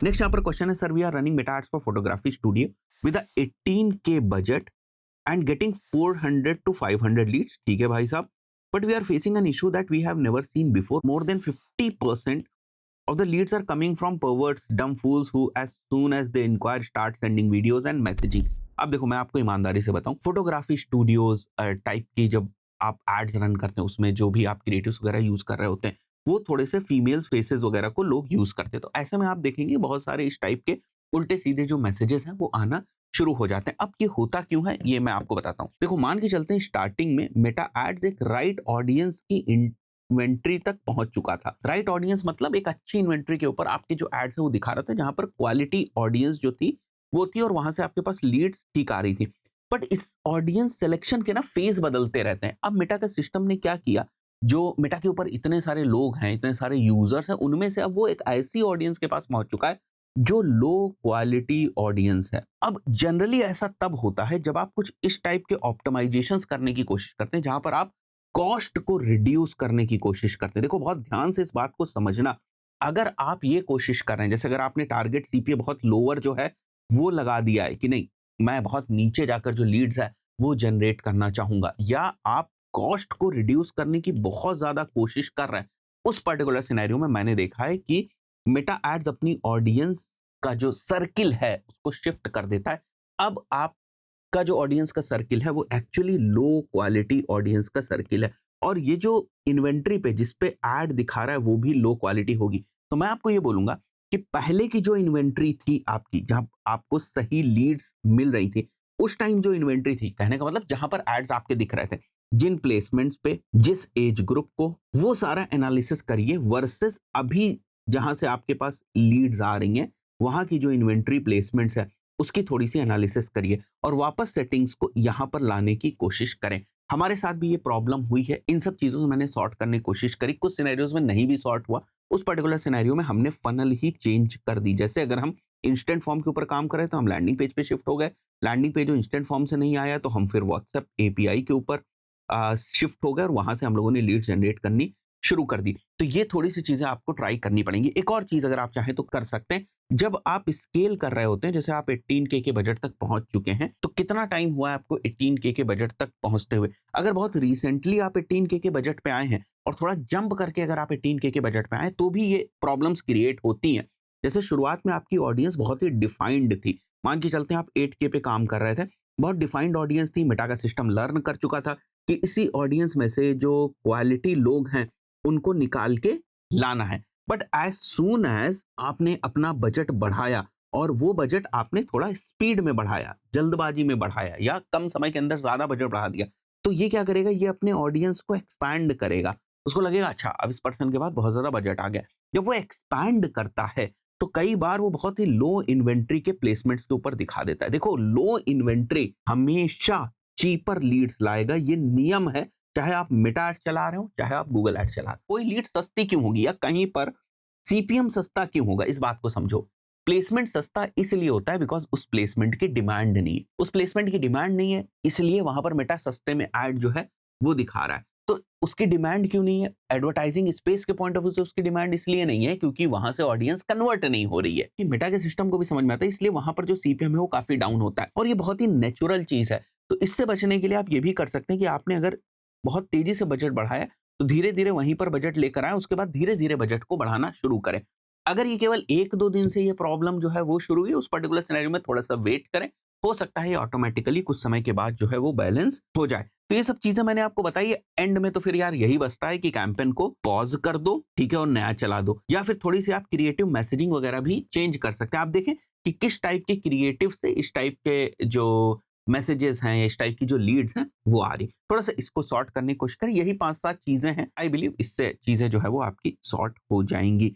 Next यहाँ पर question है, sir we are running Meta ads for photography studio with 18K budget and getting 400 to 500 leads. ठीक है भाई साहब, but we are facing an issue that we have never seen before. More than 50% of the leads are coming from perverts, dumb fools who as soon as they inquire start sending videos and messaging। अब देखो मैं आपको ईमानदारी से बताऊं, photography studios type की जब आप एड्स रन करते हैं उसमें जो भी आप क्रिएटिव्स वगैरह यूज कर रहे होते हैं वो थोड़े से फीमेल फेसेस वगैरह को लोग यूज करते हैं। तो ऐसे में आप देखेंगे बहुत सारे इस टाइप के उल्टे सीधे जो मैसेजेस हैं वो आना शुरू हो जाते हैं। अब ये होता क्यों है ये मैं आपको बताता हूँ। देखो मान के चलते हैं स्टार्टिंग में मेटा एड्स एक राइट ऑडियंस की इन्वेंट्री तक पहुंच चुका था। राइट ऑडियंस मतलब एक अच्छी इन्वेंट्री के ऊपर आपके जो एड्स है वो दिखा रहा था, जहां पर क्वालिटी ऑडियंस जो थी वो थी और वहां से आपके पास लीड्स ठीक आ रही थी। बट इस ऑडियंस सिलेक्शन के ना फेज बदलते रहते हैं। अब मेटा का सिस्टम ने क्या किया, जो मेटा के ऊपर इतने सारे लोग हैं, इतने सारे यूजर्स हैं, उनमें से अब वो एक ऐसी ऑडियंस के पास पहुंच चुका है जो लो क्वालिटी ऑडियंस है। अब जनरली ऐसा तब होता है जब आप कुछ इस टाइप के ऑप्टिमाइजेशंस करने की कोशिश करते हैं जहां पर आप कॉस्ट को रिड्यूस करने की कोशिश करते हैं। देखो बहुत ध्यान से इस बात को समझना, अगर आप ये कोशिश कर रहे हैं, जैसे अगर आपने टारगेट सीपीए बहुत लोअर जो है वो लगा दिया है कि नहीं मैं बहुत नीचे जाकर जो लीड्स है वो जनरेट करना चाहूंगा, या आप कॉस्ट को रिड्यूस करने की बहुत ज्यादा कोशिश कर रहे हैं, उस पर्टिकुलर सिनेरियो में मैंने देखा है कि मेटा एड्स अपनी ऑडियंस का जो सर्किल है उसको शिफ्ट कर देता है। अब आप का जो ऑडियंस का सर्किल है वो एक्चुअली लो क्वालिटी ऑडियंस का सर्किल है, और ये जो इन्वेंट्री पे जिस पे ऐड दिखा रहा है वो भी लो क्वालिटी होगी। तो मैं आपको ये बोलूंगा कि पहले की जो इन्वेंट्री थी आपकी, जहां आपको सही लीड्स मिल रही थी, उस टाइम जो इन्वेंट्री थी, कहने का मतलब जहां पर एड्स आपके दिख रहे थे, जिन प्लेसमेंट्स पे, जिस एज ग्रुप को, वो सारा एनालिसिस करिए वर्सेस अभी जहां से आपके पास लीड्स आ रही हैं वहां की जो इन्वेंट्री प्लेसमेंट्स है उसकी थोड़ी सी एनालिसिस करिए और वापस सेटिंग्स को यहाँ पर लाने की कोशिश करें। हमारे साथ भी ये प्रॉब्लम हुई है, इन सब चीज़ों से मैंने सॉर्ट करने की कोशिश करी, कुछ सिनेरियोज में नहीं भी सॉर्ट हुआ, उस पर्टिकुलर सिनेरियो में हमने फनल ही चेंज कर दी। जैसे अगर हम इंस्टेंट फॉर्म के ऊपर काम करें तो हम लैंडिंग पेज पे शिफ्ट हो गए, लैंडिंग पेज जो इंस्टेंट फॉर्म से नहीं आया तो हम फिर व्हाट्सएप एपीआई के ऊपर शिफ्ट हो गए और वहां से हम लोगों ने लीड जनरेट करनी शुरू कर दी। तो ये थोड़ी सी चीजें आपको ट्राई करनी पड़ेंगी। एक और चीज अगर आप चाहें तो कर सकते हैं, जब आप स्केल कर रहे होते हैं, जैसे आप 18K के बजट तक पहुंच चुके हैं, तो कितना टाइम हुआ है आपको 18K के बजट तक पहुंचते हुए? अगर बहुत रिसेंटली आप 18K के बजट पे आए हैं और थोड़ा जंप करके अगर आप 18K के बजट पे आए तो भी ये प्रॉब्लम्स क्रिएट होती हैं। जैसे शुरुआत में आपकी ऑडियंस बहुत ही डिफाइंड थी, मान के चलते हैं आप 8K पे काम कर रहे थे, बहुत डिफाइंड ऑडियंस थी, मेटा का सिस्टम लर्न कर चुका था कि इसी ऑडियंस में से जो क्वालिटी लोग हैं उनको निकाल के लाना है। बट एज सून एज आपने अपना बजट बढ़ाया और वो बजट आपने थोड़ा स्पीड में बढ़ाया, जल्दबाजी में बढ़ाया या कम समय के अंदर ज्यादा बजट बढ़ा दिया, तो ये क्या करेगा, ये अपने ऑडियंस को एक्सपैंड करेगा। उसको लगेगा अच्छा अब इस पर्सन के बाद बहुत ज्यादा बजट आ गया। जब वो एक्सपैंड करता है तो कई बार वो बहुत ही लो इन्वेंट्री के प्लेसमेंट्स के ऊपर दिखा देता है। देखो लो इन्वेंट्री हमेशा चीपर लीड्स लाएगा, ये नियम है, चाहे आप मेटा एड्स चला रहे हो चाहे आप गूगल एड्स चला रहे हो। कोई लीड सस्ती क्यों होगी या कहीं पर सीपीएम सस्ता क्यों होगा, इस बात को समझो। प्लेसमेंट सस्ता इसलिए होता है बिकॉज उस प्लेसमेंट की डिमांड नहीं है, उस प्लेसमेंट की डिमांड नहीं है इसलिए वहां पर मेटा सस्ते में ऐड जो है वो दिखा रहा है। तो उसकी डिमांड क्यों नहीं है, एडवर्टाइजिंग स्पेस के पॉइंट ऑफ व्यू से उसकी डिमांड इसलिए नहीं है क्योंकि वहां से ऑडियंस कन्वर्ट नहीं हो रही है। कि मेटा के सिस्टम को भी समझ में आता है, इसलिए वहां पर जो सीपीएम है वो काफी डाउन होता है और ये बहुत ही नेचुरल चीज है। तो इससे बचने के लिए आप ये भी कर सकते हैं कि आपने अगर बहुत तेजी से बजट बढ़ाया तो धीरे धीरे वहीं पर बजट लेकर आए, उसके बाद धीरे धीरे बजट को बढ़ाना शुरू करें। अगर ये केवल 1-2 दिन से ये प्रॉब्लम जो है वो शुरू हुई, उस पर्टिकुलर सिनेरियो में थोड़ा सा वेट करें, हो सकता है ये ऑटोमेटिकली कुछ समय के बाद जो है वो बैलेंस हो जाए। तो ये सब चीजें मैंने आपको बताई है। एंड में तो फिर यार यही बचता है कि कैंपेन को पॉज कर दो, ठीक है, और नया चला दो, या फिर थोड़ी सी आप क्रिएटिव मैसेजिंग वगैरह भी चेंज कर सकते हैं। आप देखें कि किस टाइप के क्रिएटिव से इस टाइप के जो मैसेजेस हैं, इस टाइप की जो लीड्स हैं वो आ रही, थोड़ा सा इसको सॉर्ट करने की कोशिश करें। यही 5-7 चीजें हैं, आई बिलीव इससे चीजें जो है वो आपकी सॉर्ट हो जाएंगी।